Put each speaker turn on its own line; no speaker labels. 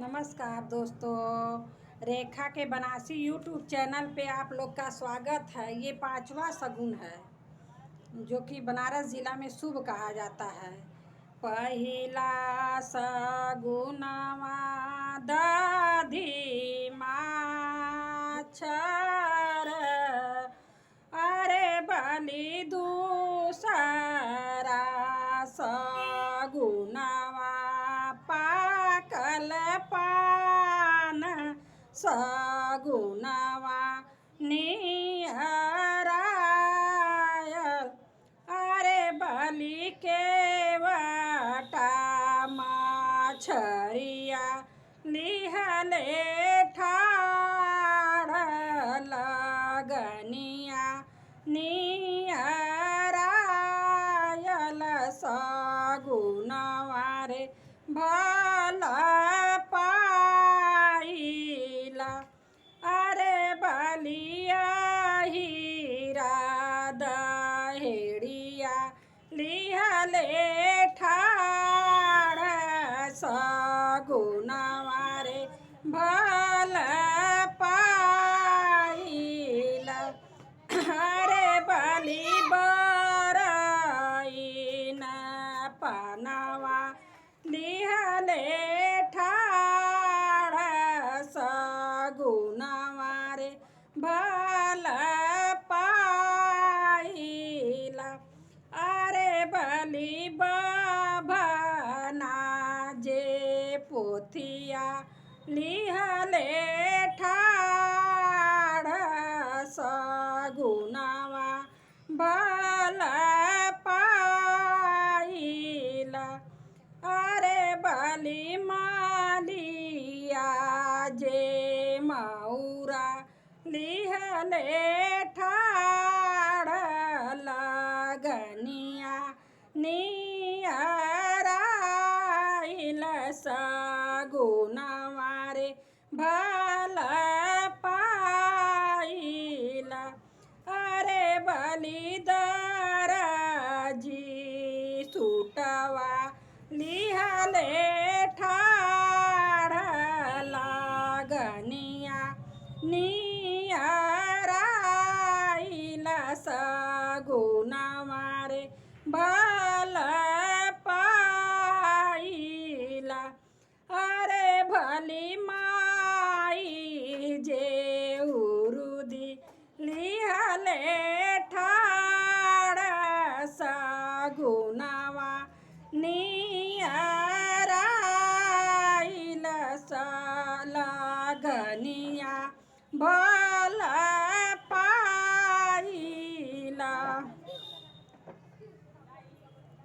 नमस्कार दोस्तों, रेखा के बनारसी यूट्यूब चैनल पे आप लोग का स्वागत है। ये पांचवा शगुन है जो कि बनारस ज़िला में शुभ कहा जाता है। पहिला शगुनवा दधी माछर, अरे बलि दूसरा शगुनवा पाकल पान, शगुनवा निहरायल, अरे बलि के वटा मछरिया लिहले ठाड़, लगनिया निहरायल, शगुनवा रे भला पाइला, अरे बलिया हीरा दहेड़िया लिहले ठाड़, शगुनवा रे भला पाइला, अरे बलि बरईन पनवा लिहले ठाड़, शगुनवा रे भला पाइला, अरे बलि बभना जे पोथिया लिहले ठाड़, शगुनवा भला पाइला, अरे बलि मालिया जे मऊरा लिहले ठाड़, लगनिया निहराइल, शगुनवा रे भला पाइला, अरे बलि दरजी सूटवा लिहले ठाड़, लगनिया निहराइल, शगुनवा रे भला पाइला, अरे भली माई जे उरुदी लिहले ठाड़, शगुनवा निहराइल, लगनिया भला